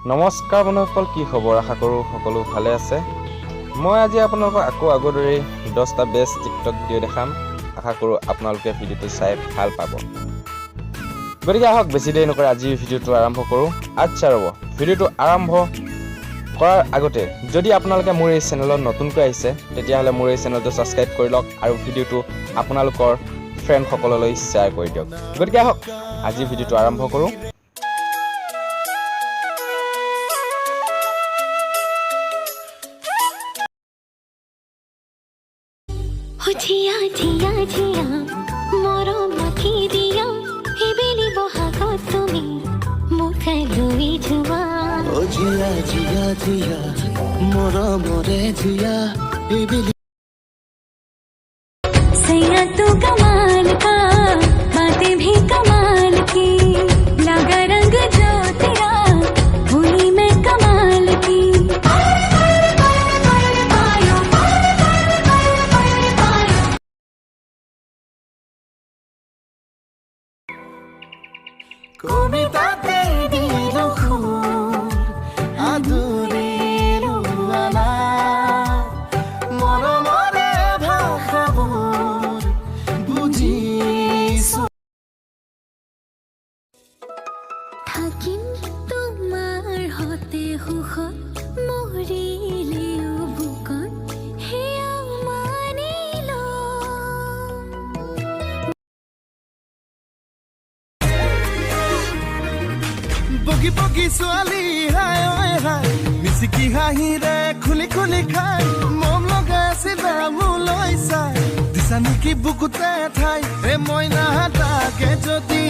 নমস্কাৰ বন্ধুসকল, কি খবৰ? আশা কৰোঁ সকলো ভালে আছে। মই আজি আপোনালোকক আকৌ আগৰ দৰে 10টা বেষ্ট টিকটক ভিডিঅ' দেখাম। আশা কৰোঁ আপোনালোকে ভিডিঅ'টো চাই ভাল পাব। গতিকে আহক বেছি দেৰি নকৰি আজি ভিডিঅ'টো আৰম্ভ কৰোঁ। আচ্ছা ৰ'ব, ভিডিঅ'টো আৰম্ভ কৰাৰ আগতে যদি আপোনালোকে মোৰ এই চেনেলত নতুনকৈ আহিছে তেতিয়াহ'লে মোৰ এই চেনেলটো ছাবস্ক্ৰাইব কৰি লওক আৰু ভিডিঅ'টো আপোনালোকৰ ফ্ৰেণ্ডসকললৈ শ্বেয়াৰ কৰি দিয়ক। গতিকে আহক আজি ভিডিঅ'টো আৰম্ভ কৰোঁ। झिया झिया झिया मोर मखी दिया हेबेली बहाग तुमी मुखलुई जुआ ओ झिया झिया झिया मोर मोरे झिया हेबेली सैया तू कमाल का बातें भी कमाल की लगा रंग जो तेरा हुई मैं कमाल की কবিতাতে দিল খুর আদুরের আলা মরমরে ভাষাবোৰ বুজিছো থাকিম তোমাৰ হতে সুখত মৰিলেও বুকত সেয়া মানিল বগি বগি ছোৱালী হাই ঐ হাই মিচিকি হাঁহিৰে খুলি খুলি খাই মম লগাইছিলা মোলৈ চাই দিছা নেকি বুকুতে ঠাই এ মইনা তাকে যদি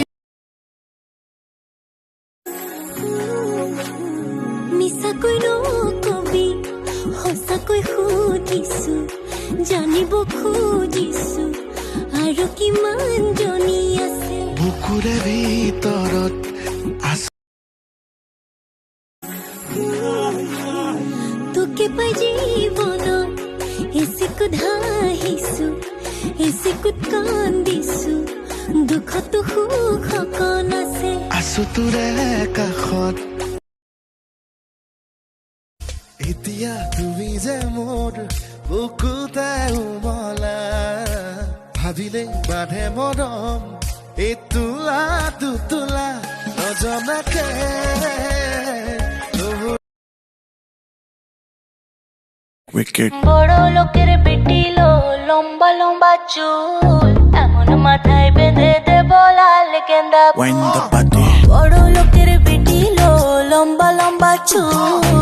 মিছাকৈ নকবি সঁচাকৈ সুধিছো জানিব খুজিছো আৰু কিমান জনী আছে বুকুৰে ভিতৰত তোকে পাই জীৱনত এচিকুত হাঁহিছো এচিকুত কান্দিছো দুখতো সুখ অকণ আছে আছো তোৰে কাষত এতিয়া তুমি যে মোৰ বুকুতে উমলা ভাবিলে বাঢ়ে মৰম এই তোলা দুতোলা নজনাকে বড় লোকের বেটিলো লম্বা লম্বা চুল এমন মাথায় বেঁধে দেব লাল গেন্দা ফুল বড় লোকের বেটিলো লম্বা লম্বা চুল